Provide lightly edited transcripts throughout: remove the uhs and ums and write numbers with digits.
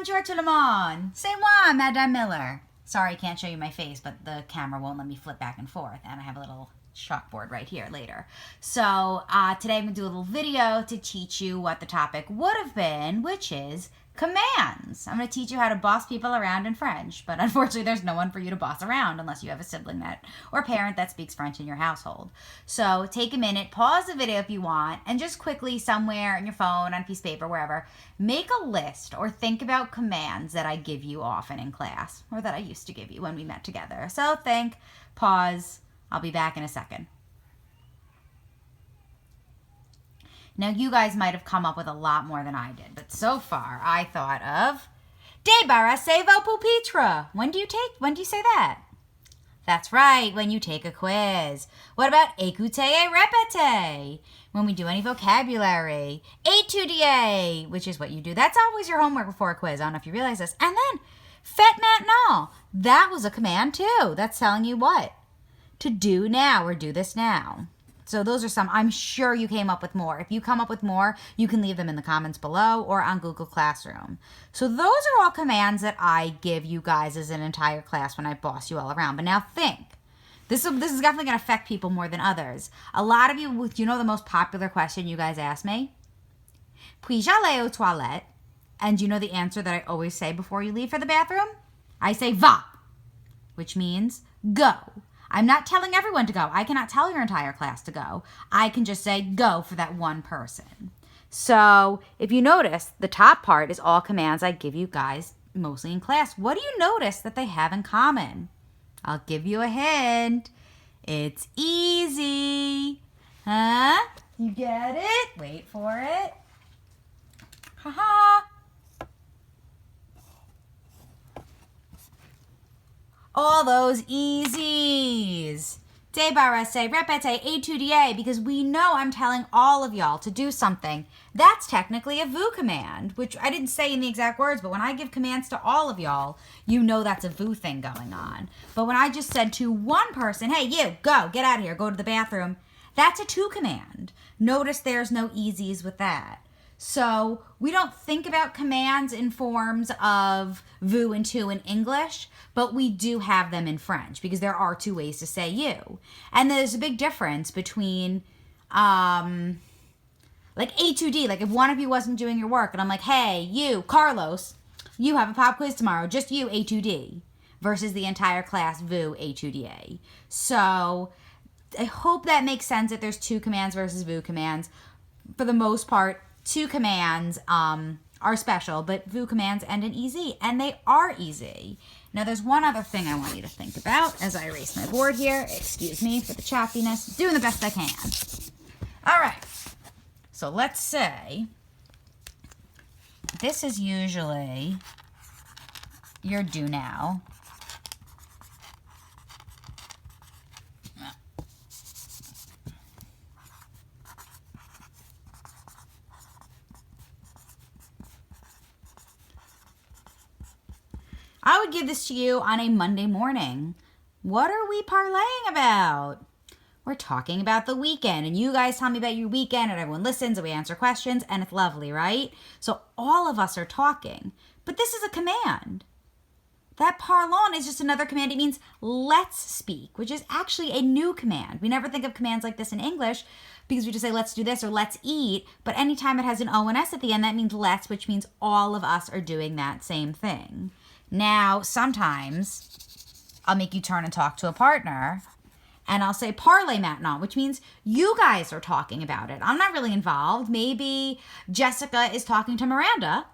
bonjour tout le monde. C'est moi, Madame Miller. Sorry, I can't show you my face, but the camera won't let me flip back and forth, and I have a little chalkboard right here later. So today I'm going to do a little video to teach you what the topic would have been, which is commands. I'm going to teach you how to boss people around in French, but unfortunately there's no one for you to boss around unless you have a sibling that or parent that speaks French in your household. So take a minute, pause the video if you want, and just quickly somewhere in your phone, on a piece of paper, wherever, make a list or think about commands that I give you often in class, or that I used to give you when we met together. So think, pause, I'll be back in a second. Now, you guys might have come up with a lot more than I did, but so far I thought of débarrassez vos pupitres. When do you say that? That's right, when you take a quiz. What about écoutez et répétez? When we do any vocabulary. Étudier, which is what you do. That's always your homework before a quiz. I don't know if you realize this. And then, faites maintenant. That was a command too. That's telling you what? To do now or do this now. So those are some. I'm sure you came up with more. If you come up with more, you can leave them in the comments below or on Google Classroom. So those are all commands that I give you guys as an entire class when I boss you all around. But now think. This is definitely going to affect people more than others. A lot of you, do you know the most popular question you guys ask me? Puis-je aller aux toilettes? And do you know the answer that I always say before you leave for the bathroom? I say va, which means go. I'm not telling everyone to go. I cannot tell your entire class to go. I can just say go for that one person. So if you notice, the top part is all commands I give you guys mostly in class. What do you notice that they have in common? I'll give you a hint. It's easy. Huh? You get it? Wait for it. Ha-ha. All those easies. Débarrassez, répétez, étudier, because we know I'm telling all of y'all to do something. That's technically a vous command, which I didn't say in the exact words, but when I give commands to all of y'all, you know that's a vous thing going on. But when I just said to one person, hey, you, go, get out of here, go to the bathroom, that's a to command. Notice there's no easies with that. So we don't think about commands in forms of vous and to in English, but we do have them in French because there are two ways to say you. And there's a big difference between like A to D, like if one of you wasn't doing your work and I'm like, hey, you, Carlos, you have a pop quiz tomorrow, just you, A to D, versus the entire class, vous, A to D. So I hope that makes sense that there's two commands versus vous commands. For the most part, two commands are special, but vous commands end in EZ, and they are easy. Now, there's one other thing I want you to think about as I erase my board here. Excuse me for the choppiness. Doing the best I can. All right. So let's say this is usually your do now. I would give this to you on a Monday morning. What are we parlaying about? We're talking about the weekend, and you guys tell me about your weekend, and everyone listens, and we answer questions, and it's lovely, right? So all of us are talking, but this is a command. That parlons is just another command. It means let's speak, which is actually a new command. We never think of commands like this in English because we just say let's do this or let's eat, but anytime it has an O and S at the end, that means let's, which means all of us are doing that same thing. Now, sometimes I'll make you turn and talk to a partner and I'll say parlez maintenant, which means you guys are talking about it. I'm not really involved. Maybe Jessica is talking to Miranda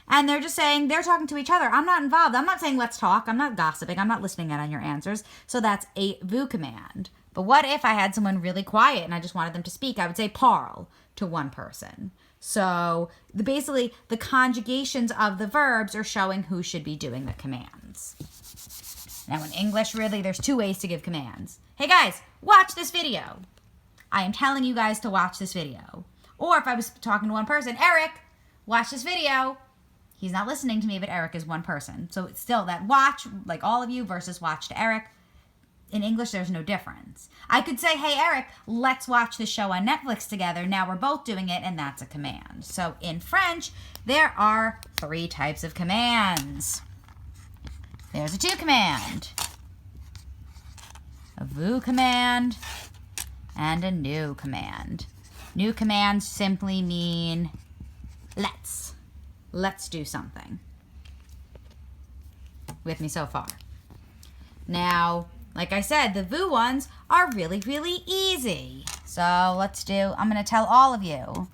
and they're just saying they're talking to each other. I'm not involved. I'm not saying let's talk. I'm not gossiping. I'm not listening in on your answers. So that's a vous command. But what if I had someone really quiet and I just wanted them to speak? I would say parle to one person. So basically, the conjugations of the verbs are showing who should be doing the commands. Now, in English, really, there's two ways to give commands. Hey, guys, watch this video. I am telling you guys to watch this video. Or if I was talking to one person, Eric, watch this video. He's not listening to me, but Eric is one person. So it's still that watch, like all of you, versus watch to Eric. in English, there's no difference. I could say, hey, Eric, let's watch the show on Netflix together. Now we're both doing it, and that's a command. So in French, there are 3 types of commands. There's a to command, a vous command, and a nous command. Nous commands simply mean let's. Let's do something. With me so far? Now, like I said, the vous ones are really, really easy. So I'm going to tell all of you.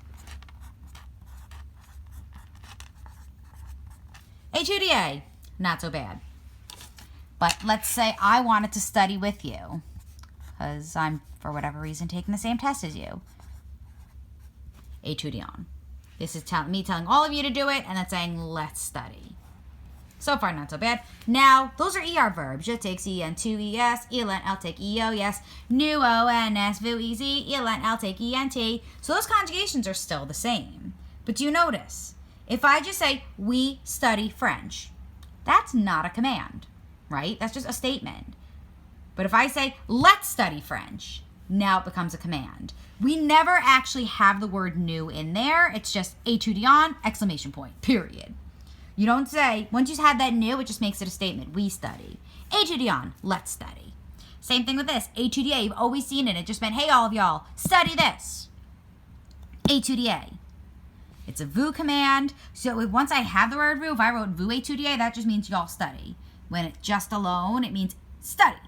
HUDA, not so bad. But let's say I wanted to study with you because I'm, for whatever reason, taking the same test as you. Étudiant. This is me telling all of you to do it and then saying, let's study. So far, not so bad. Now, those are ER verbs. Je takes en, tu es, il en, elle take eo, yes. Nous, ons, vous, ez, il en, elle take ent. So those conjugations are still the same. But do you notice? If I just say, we study French, that's not a command, right? That's just a statement. But if I say, let's study French, now it becomes a command. We never actually have the word nous in there. It's just étudiant, exclamation point, period. You don't say, once you have that nous, it just makes it a statement. We study. Étudiant, let's study. Same thing with this. Étudier, you've always seen it. It just meant, hey, all of y'all, study this. Étudier. It's a vous command. So once I have the word vous, if I wrote vous étudier, that just means y'all study. When it's just alone, it means study.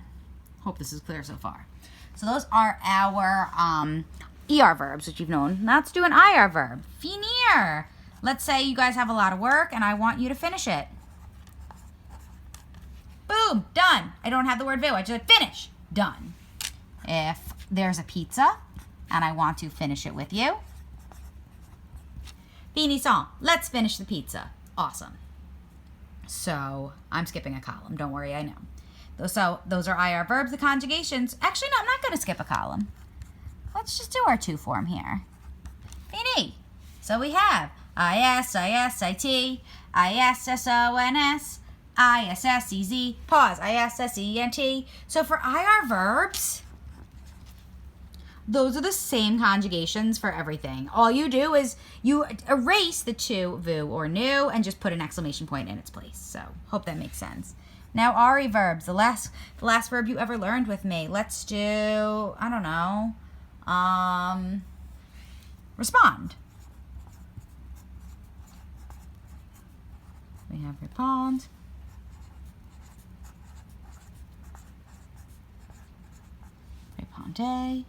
Hope this is clear so far. So those are our ER verbs, which you've known. Now let's do an IR verb. Finir. Let's say you guys have a lot of work and I want you to finish it. Boom, done. I don't have the word vous. I just said finish. Done. If there's a pizza and I want to finish it with you. Finissons. Let's finish the pizza. Awesome. So I'm skipping a column. Don't worry, I know. So those are IR verbs, the conjugations. Actually, no, I'm not going to skip a column. Let's just do our to form here. Fini. So we have IS, IS, IT, ISSONS, ISSEZ, pause, ISSENT. So for IR verbs, those are the same conjugations for everything. All you do is you erase the to, vous, or nous, and just put an exclamation point in its place. So hope that makes sense. Now, RE verbs, the last verb you ever learned with me. Let's do, I don't know, respond. We have répondre. Répondez.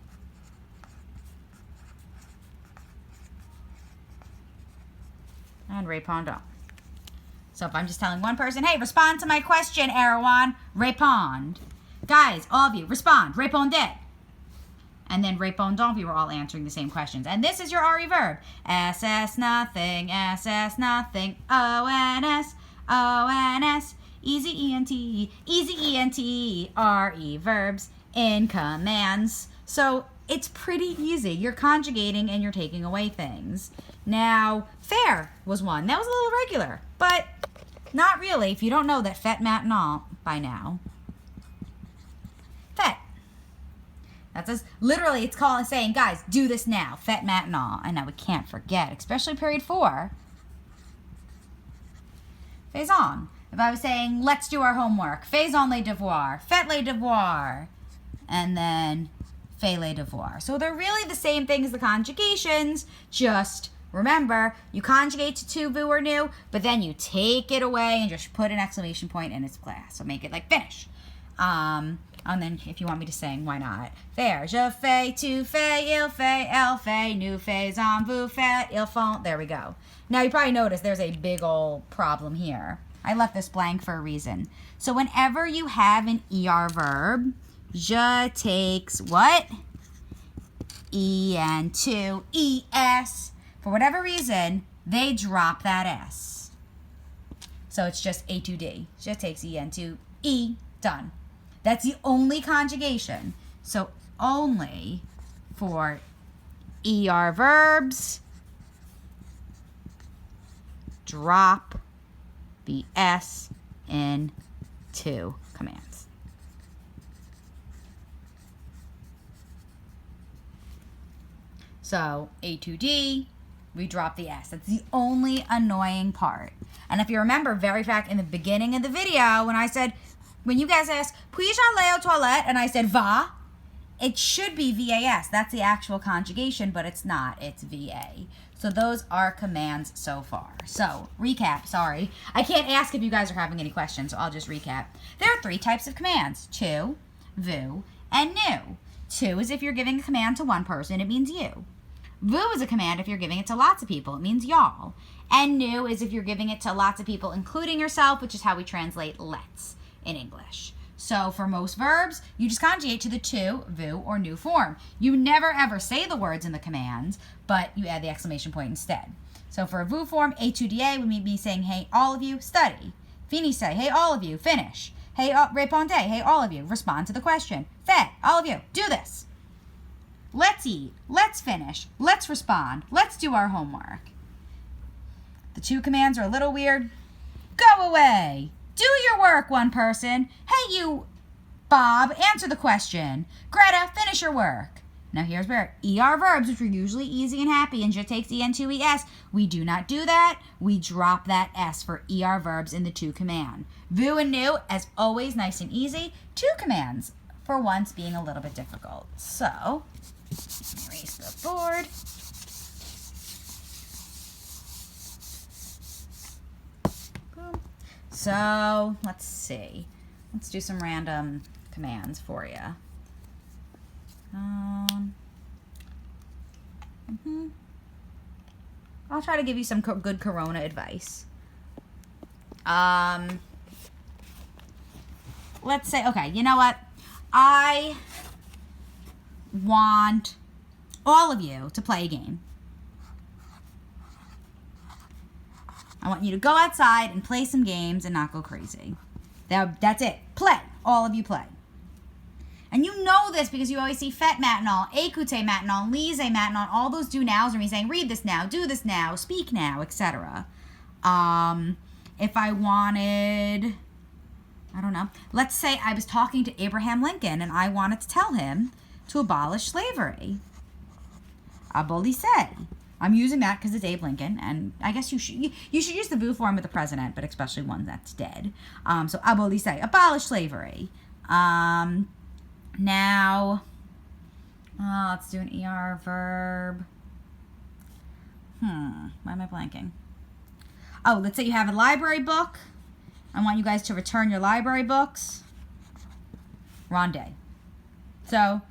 And répondons. So if I'm just telling one person, hey, respond to my question, Erwan, répond. Guys, all of you, respond, répondez. And then répondons, we were all answering the same questions. And this is your RE verb. SS nothing, ONS, ONS, easy ENT, RE verbs in commands. So it's pretty easy. You're conjugating and you're taking away things. Now, faire was one. That was a little irregular, but not really if you don't know that fait maintenant by now. Fait. That's just, literally, it's saying, guys, do this now. Fait maintenant. And now we can't forget, especially period 4. Faisons. If I was saying, let's do our homework. Faisons les devoirs. Faites les devoirs. And then, fait les devoirs. So they're really the same thing as the conjugations, just remember, you conjugate to vous or nous, but then you take it away and just put an exclamation point in its place. So make it like finish. And then if you want me to sing, why not? Faire, je fais, tu fais, il fait, elle fait, nous faisons, vous faites, ils font. There we go. Now you probably notice there's a big old problem here. I left this blank for a reason. So whenever you have an ER verb, je takes what? En to es. For whatever reason, they drop that S. So it's just A to D. Je takes en to E. Done. That's the only conjugation. So only for ER verbs, drop the S in to commands. So A2D, we drop the S. That's the only annoying part. And if you remember very fact in the beginning of the video when I said, when you guys asked, puis-je aller aux toilettes? And I said, va, it should be VAS. That's the actual conjugation, but it's not. It's VA. So those are commands so far. So recap, sorry. I can't ask if you guys are having any questions, so I'll just recap. There are 3 types of commands, to, vous, and nous. To is if you're giving a command to one person, it means you. Vous is a command if you're giving it to lots of people, it means y'all. And nous is if you're giving it to lots of people, including yourself, which is how we translate let's in English. So for most verbs, you just conjugate to the to, vous, or nous form. You never ever say the words in the commands, but you add the exclamation point instead. So for a vous form, étudier would be saying, hey, all of you, study. Finissez, hey, all of you, finish. Hey, répondez, hey, all of you, respond to the question. Faites, all of you, do this. Let's eat, let's finish, let's respond, let's do our homework. The 2 commands are a little weird. Go away. Do your work, one person. Hey, you, Bob, answer the question. Greta, finish your work. Now here's where ER verbs, which are usually easy and happy and just takes EN2ES, we do not do that. We drop that S for ER verbs in the to command. Vous and nous, as always, nice and easy. 2 commands, for once being a little bit difficult. So, erase the board. So, let's see. Let's do some random commands for you. I'll try to give you some good Corona advice. Let's say, okay, you know what? I want all of you to play a game. I want you to go outside and play some games and not go crazy. That's it. Play. All of you play. And you know this because you always see fait maintenant, écoutez maintenant, lisez maintenant, all those do nows are me saying read this now, do this now, speak now, etc. If I wanted, I don't know, let's say I was talking to Abraham Lincoln and I wanted to tell him to abolish slavery. Abolissez. I'm using that because it's Abe Lincoln, and I guess you should use the vous form with the president, but especially one that's dead. So abolissez, abolish slavery. Now, let's do an ER verb. Why am I blanking? Oh, let's say you have a library book. I want you guys to return your library books. Rondez. So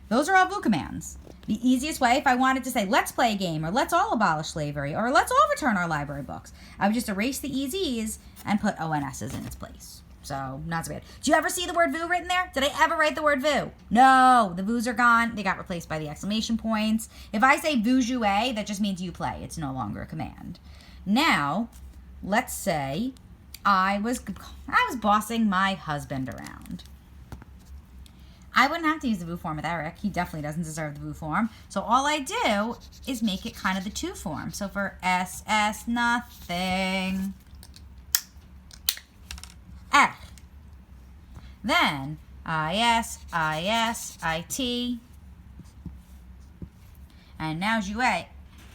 those are all vous commands. The easiest way, if I wanted to say, let's play a game, or let's all abolish slavery, or let's all return our library books, I would just erase the EZs and put ONSs in its place. So, not so bad. Do you ever see the word vous written there? Did I ever write the word vous? No, the vous are gone. They got replaced by the exclamation points. If I say vous jouez, that just means you play. It's no longer a command. Now, let's say I was bossing my husband around. I wouldn't have to use the vous form with Eric. He definitely doesn't deserve the vous form. So all I do is make it kind of the to form. So for SS, nothing. F. Then IS, IT. And now jouer.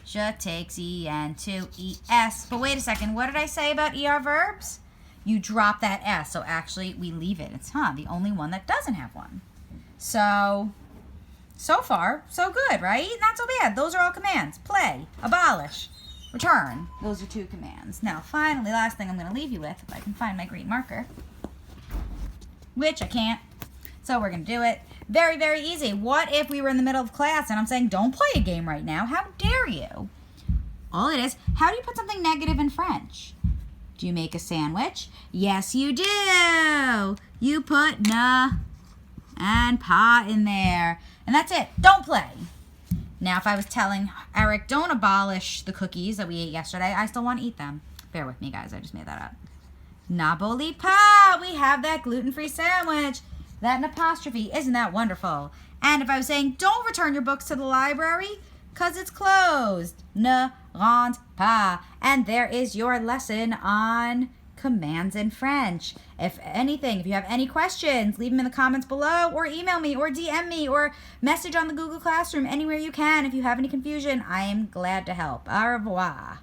Je takes EN to ES. But wait a second. What did I say about ER verbs? You drop that S. So actually we leave it. It's the only one that doesn't have one. So far, so good, right? Not so bad. Those are all commands. Play, abolish, return. Those are 2 commands. Now, finally, last thing I'm going to leave you with, if I can find my green marker, which I can't. So we're going to do it. Very, very easy. What if we were in the middle of class and I'm saying, don't play a game right now? How dare you? All it is, how do you put something negative in French? Do you make a sandwich? Yes, you do. You put ne and pas in there. And that's it. Don't play. Now, if I was telling Eric, don't abolish the cookies that we ate yesterday, I still want to eat them. Bear with me, guys. I just made that up. N'aboli pas. We have that gluten-free sandwich. That an apostrophe. Isn't that wonderful? And if I was saying, don't return your books to the library because it's closed. Ne rentre pas. And there is your lesson on commands in French. If you have any questions, leave them in the comments below, or email me, or DM me, or message on the Google Classroom, anywhere you can. If you have any confusion, I am glad to help. Au revoir.